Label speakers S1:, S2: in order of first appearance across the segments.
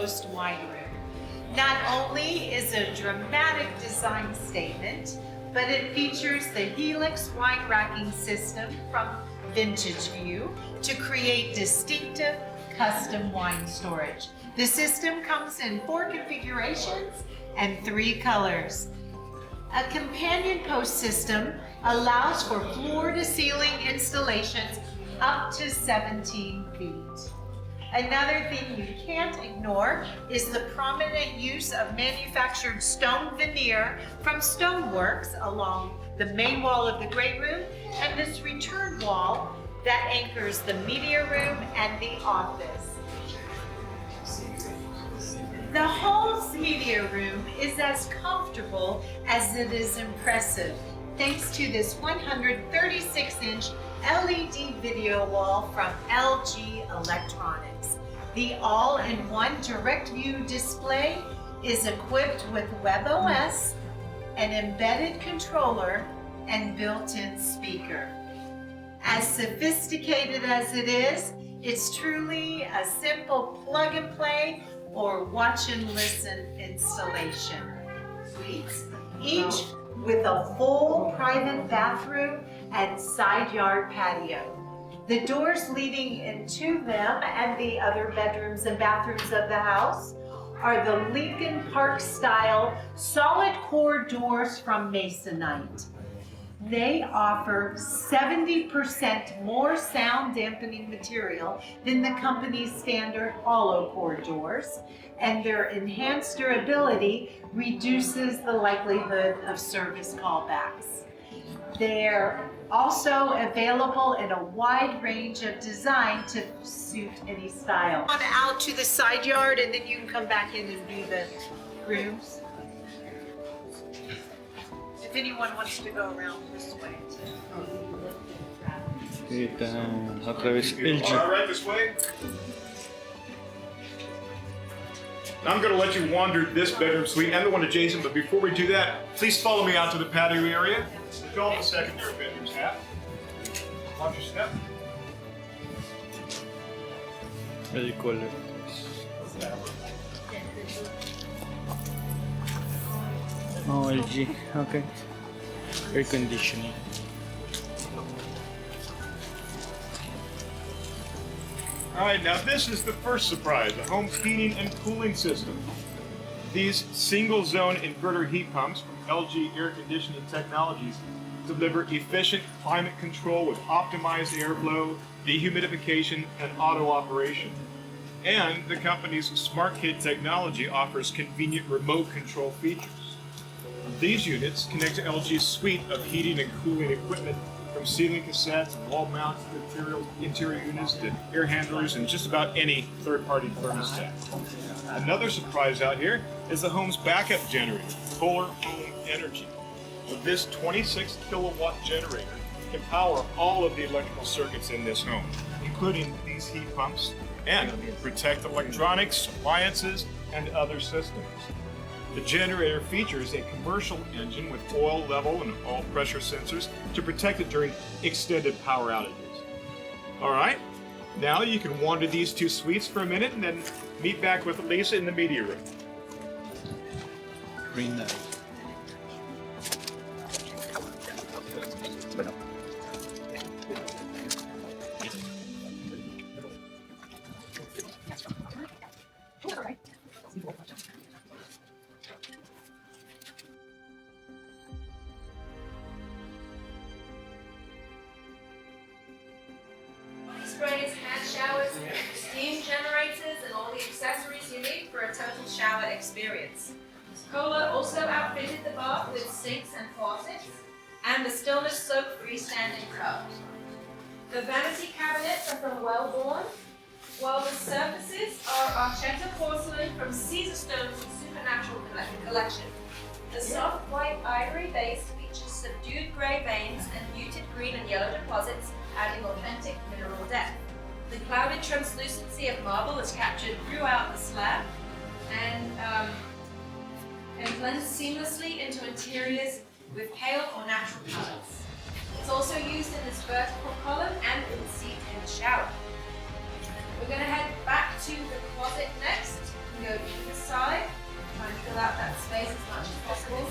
S1: enclosed wine room. Not only is it a dramatic design statement, but it features the Helix wine racking system from Vintage View to create distinctive custom wine storage. The system comes in 4 configurations and 3 colors. A companion post system allows for floor-to-ceiling installations up to 17 feet. Another thing you can't ignore is the prominent use of manufactured stone veneer from Stoneworks along the main wall of the great room and this return wall that anchors the media room and the office. The home's media room is as comfortable as it is impressive, thanks to this 136-inch LED video wall from LG Electronics. The all-in-one direct view display is equipped with WebOS, an embedded controller, and built-in speaker. As sophisticated as it is, it's truly a simple plug-and-play or watch and listen installation. Suites, each with a full private bathroom and side yard patio. The doors leading into them and the other bedrooms and bathrooms of the house are the Lincoln Park style solid core doors from Masonite. They offer 70% more sound dampening material than the company's standard hollow core doors, and their enhanced durability reduces the likelihood of service callbacks. They're also available in a wide range of design to suit any style. On out to the side yard and then you can come back in and view the rooms. If anyone wants to go around this way.
S2: A través LG.
S3: All right, this way. I'm going to let you wander this bedroom suite and the one adjacent, but before we do that, please follow me out to the patio area. Go on the secondary bedrooms half. Watch your step.
S2: El color. Oh, LG. Okay. Air conditioning.
S3: All right, now this is the first surprise, the home's heating and cooling system. These single-zone inverter heat pumps from LG Air Conditioning Technologies deliver efficient climate control with optimized airflow, dehumidification, and auto operation. And the company's SmartKit technology offers convenient remote control features. These units connect to LG's suite of heating and cooling equipment, from ceiling cassettes and wall-mounted interior units to air handlers and just about any third-party thermostat. Another surprise out here is the home's backup generator, Solar Home Energy. This 26 kilowatt generator can power all of the electrical circuits in this home, including these heat pumps, and protect electronics, appliances, and other systems. The generator features a commercial engine with oil level and oil pressure sensors to protect it during extended power outages. All right, now you can wander these 2 suites for a minute and then meet back with Lisa in the media room.
S2: Green light.
S4: Sprays, hand showers, steam generators, and all the accessories you need for a total shower experience. Kohler also outfitted the bath with sinks and faucets, and the Stillness Soak freestanding tub. The vanity cabinets are from Wellborn, while the surfaces are Argenta porcelain from Caesarstone's Supernatural Collection. The soft white ivory base features subdued gray veins and muted green and yellow deposits, adding authentic mineral depth. The clouded translucency of marble is captured throughout the slab and blends seamlessly into interiors with pale or natural colors. It's also used in this vertical column and in the seat in the shower. We're going to head back to the closet next. We can go to the side, try and fill out that space as much as possible.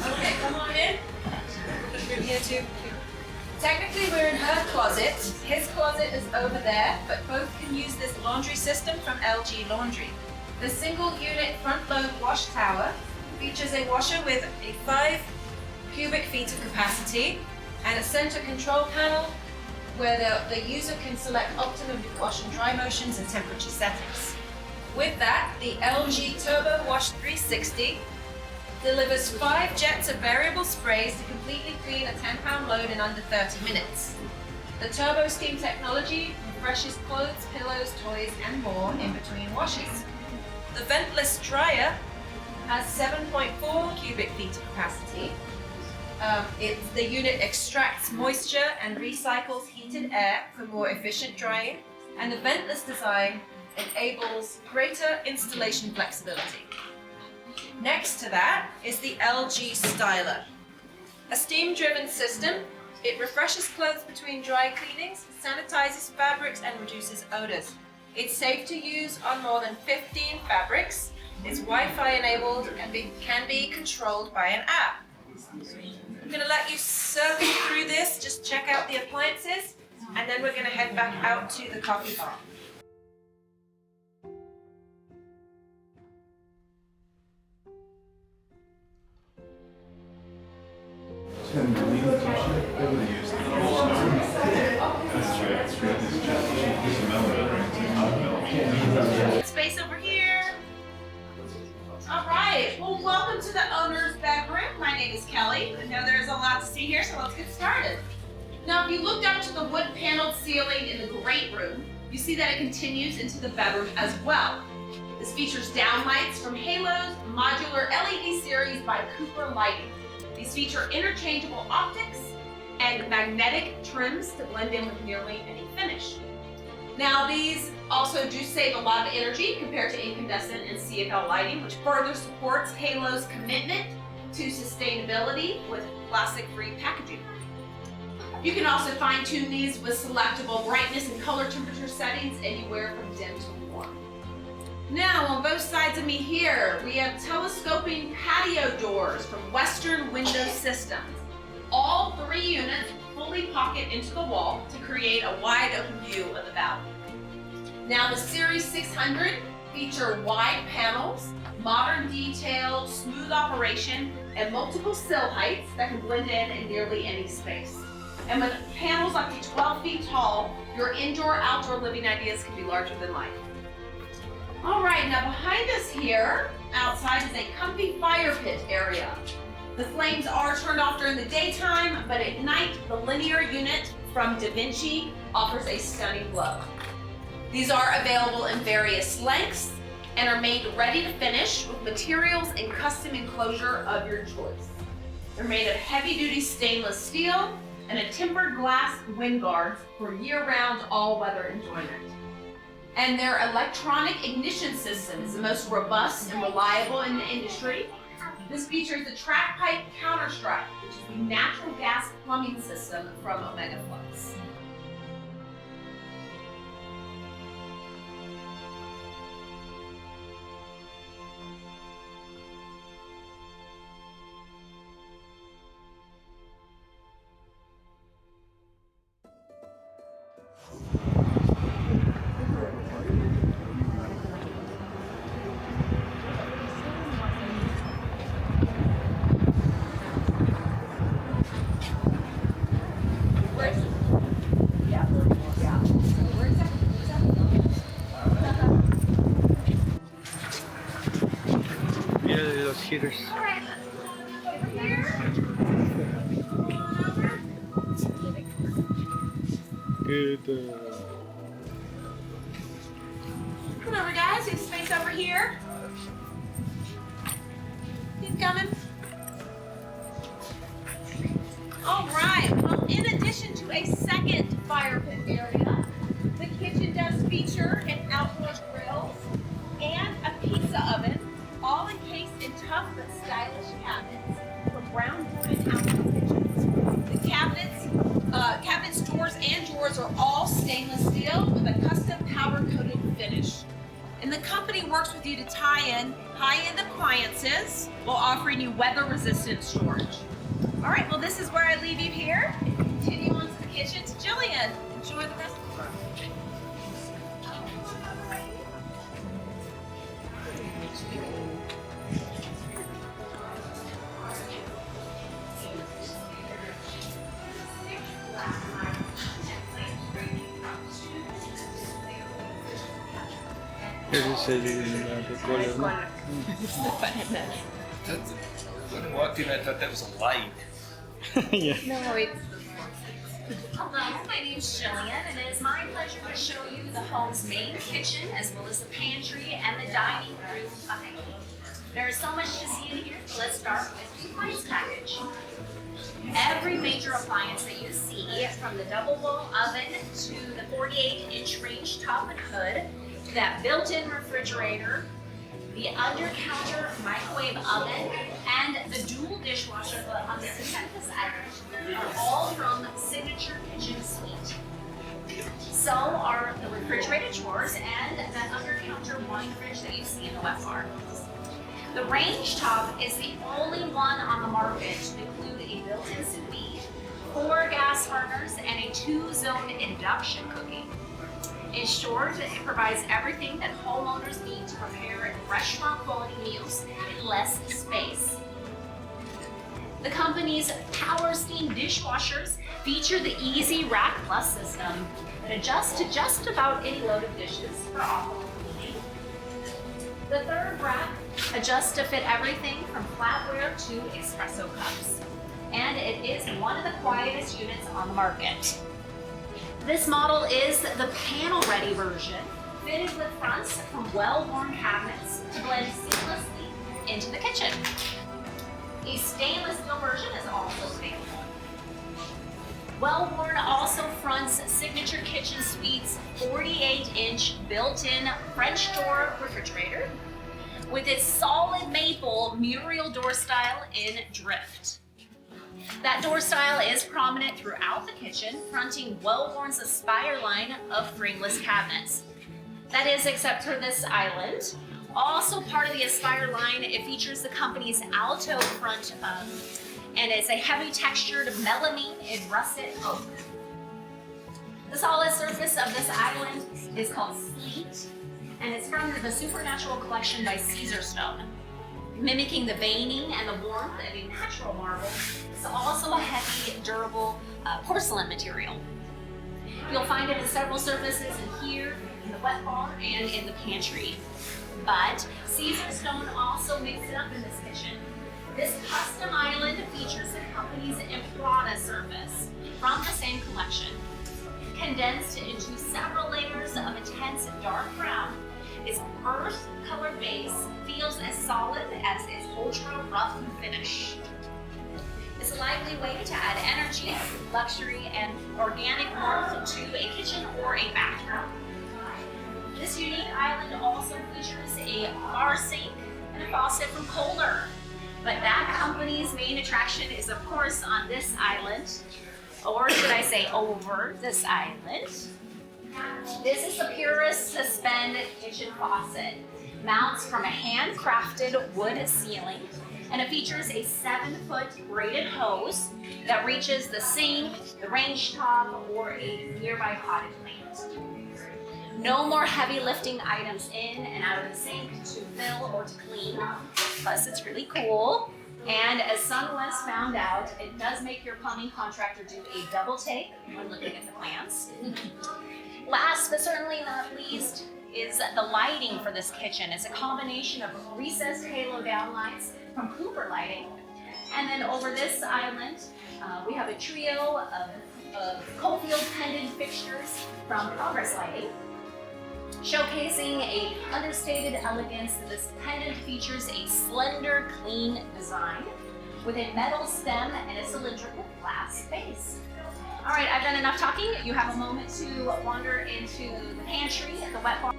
S4: Okay, come on in. Here too. Technically, we're in her closet. His closet is over there, but both can use this laundry system from LG Laundry. The single unit front load wash tower features a washer with a 5 cubic feet of capacity and a center control panel where the user can select optimum wash and dry motions and temperature settings. With that, the LG Turbo Wash 360 delivers 5 jets of variable sprays to completely clean a 10-pound load in under 30 minutes. The Turbo Steam technology refreshes clothes, pillows, toys, and more in between washes. The ventless dryer has 7.4 cubic feet of capacity. The unit extracts moisture and recycles heated air for more efficient drying, and the ventless design enables greater installation flexibility. Next to that is the LG Styler, a steam-driven system. It refreshes clothes between dry cleanings, sanitizes fabrics, and reduces odors. It's safe to use on more than 15 fabrics. It's Wi-Fi enabled and can be controlled by an app. I'm going to let you circle through this, just check out the appliances, and then we're going to head back out to the coffee bar. Space over here. All right, well, welcome to the owner's bedroom. My name is Kelly. I know there's a lot to see here, so let's get started. Now, if you looked up to the wood paneled ceiling in the great room, you see that it continues into the bedroom as well. This features downlights from Halo's modular LED series by Cooper Lighting. These feature interchangeable optics and magnetic trims to blend in with nearly any finish. Now, these also do save a lot of energy compared to incandescent and CFL lighting, which further supports Halo's commitment to sustainability with plastic-free packaging. You can also fine-tune these with selectable brightness and color temperature settings anywhere from dim to warm. Now, on both sides of me here, we have telescoping patio doors from Western Window Systems. All 3 units fully pocket into the wall to create a wide open view of the balcony. Now, the Series 600 feature wide panels, modern detail, smooth operation, and multiple sill heights that can blend in nearly any space. And with panels up to 12 feet tall, your indoor-outdoor living ideas can be larger than life. All right, now behind us here, outside, is a comfy fire pit area. The flames are turned off during the daytime, but at night, the linear unit from Da Vinci offers a stunning glow. These are available in various lengths and are made ready to finish with materials and custom enclosure of your choice. They're made of heavy-duty stainless steel and a tempered glass wind guards for year-round all-weather enjoyment. And their electronic ignition system is the most robust and reliable in the industry. This features the track pipe counter-strike, which is the natural gas plumbing system from Omega Flux.
S2: Heaters.
S4: All right, over here.
S2: Good.
S4: Come over, guys. You have space over here. Keep coming. All right. Well, in addition to a second fire feature an outdoor grill and a pizza oven, all encased in tough but stylish cabinets from brown wood outdoor kitchens. The cabinets, doors, and drawers are all stainless steel with a custom powder-coated finish. And the company works with you to tie in high-end appliances while offering you weather-resistant storage. All right, well, this is where I leave you here. Continue on to the kitchen to Jillian. Enjoy the rest of the run.
S2: Ese es el color, ¿no?
S5: When I walked in, I thought that was a light.
S2: Yeah.
S4: No, it's
S6: Hello, my name's Jillian, and it is my pleasure to show you the home's main kitchen, as well as the pantry and the dining room behind me. There is so much to see in here, so let's start with the appliance package. Every major appliance that you see, from the double wall oven to the 48-inch range top and hood, to that built-in refrigerator, the under-counter microwave oven, and the dual dishwasher on the center of this item are all from Signature Kitchen Suite. So are the refrigerated drawers and that under-counter wine fridge that you see in the wet bar. The range top is the only one on the market to include a built-in sous vide, 4 gas burners, and a 2-zone induction cooking. In short, it provides everything that homeowners need to prepare restaurant-quality meals in less space. The company's Power Steam dishwashers feature the Easy Rack Plus system that adjusts to just about any load of dishes for optimal cleaning. The third rack adjusts to fit everything from flatware to espresso cups, and it is one of the quietest units on the market. This model is the panel-ready version, fitted with fronts from well-worn cabinets to blend seamlessly into the kitchen. A stainless steel version is also available. Well-worn also fronts Signature Kitchen Suite's 48-inch built-in French door refrigerator with its solid maple mural door style in drift. That door style is prominent throughout the kitchen, fronting Well-Worn's Aspire line of frameless cabinets. That is, except for this island. Also part of the Aspire line, it features the company's Alto front, and it's a heavy textured melamine in russet oak. The solid surface of this island is called Sleet, and it's from the Supernatural collection by Caesarstone. Mimicking the veining and the warmth of a natural marble, it's also a heavy, durable porcelain material. You'll find it in several surfaces in here, in the wet bar, and in the pantry. But Caesarstone also makes it up in this kitchen. This custom island features the company's Imprada surface from the same collection. Condensed into several layers of intense dark brown, its earth-colored base feels as solid as its ultra-rough finish. It's a lively way to add energy, luxury, and organic warmth to a kitchen or a bathroom. This unique island also features a bar sink and a faucet from Kohler. But that company's main attraction is, of course, on this island, or should I say over this island. This is the Purist Suspend kitchen faucet. Mounts from a handcrafted wood ceiling, and it features a 7-foot braided hose that reaches the sink, the range top, or a nearby potted plant. No more heavy lifting items in and out of the sink to fill or to clean. Plus, it's really cool. And as Sunwest found out, it does make your plumbing contractor do a double take when looking at the plans. Last but certainly not least is the lighting for this kitchen. It's a combination of recessed halo downlights from Cooper Lighting. And then over this island, we have a trio of Cofield pendant fixtures from Progress Lighting. Showcasing a understated elegance, this pendant features a slender, clean design with a metal stem and a cylindrical glass base. All right, I've done enough talking. You have a moment to wander into the pantry, the wet bar.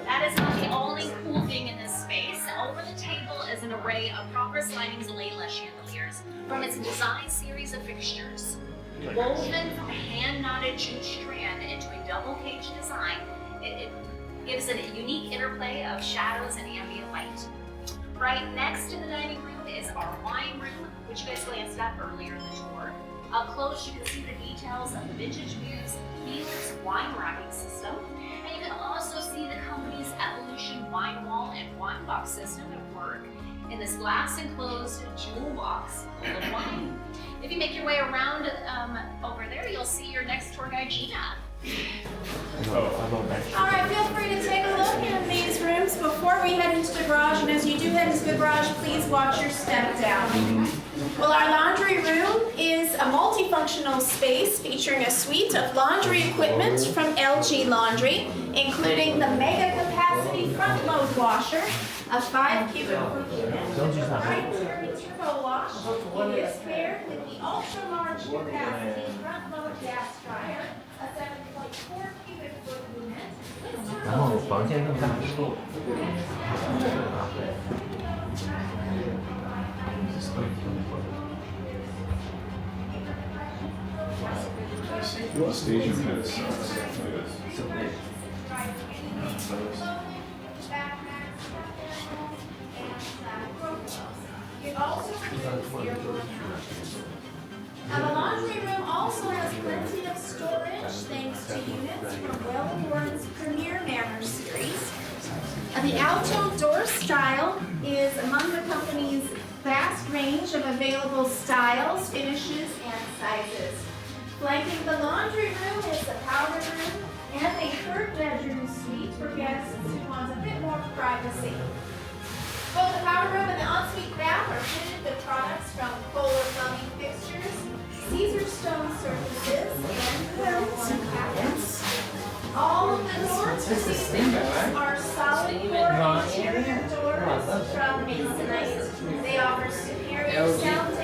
S6: That is not the only cool thing in this space. Over the table is an array of proper sliding stainless chandeliers from its design series of fixtures. Woven from hand-knotted jute strand into a double cage design, it gives a unique interplay of shadows and ambient light. Right next to the dining room is our wine room, which you guys glanced at earlier in the tour. Up close, you can see the details of the vintage Beers wine racking system, and you can also see the company's Evolution wine wall and wine box system at work in this glass enclosed jewel box full of wine. If you make your way around over there, you'll see your next tour guide, Gina.
S7: All right, feel free to take a look in these rooms before we head into the garage, and as you do head into the garage, please watch your step down. Well, our laundry room is a multifunctional space featuring a suite of laundry equipment from LG Laundry, including the mega capacity front load washer, a 5 cubic foot unit, proprietary turbo wash. It is paired with the ultra large capacity front load gas dryer, a 7.4 cubic foot unit.
S3: What station has
S7: Now, the laundry room also has plenty of storage thanks to units from Wellborn's Premier Manor series. The Alto door style is among the company's vast range of available styles, finishes, and sizes. Flanking the laundry room is the powder room and a third bedroom suite for guests who want a bit more privacy. Both the powder room and the ensuite bath are fitted with products from Kohler plumbing fixtures, Caesar stone surfaces, and grills and cabinets. All of the doors to these rooms are solid core interior doors from Masonite. They offer superior sound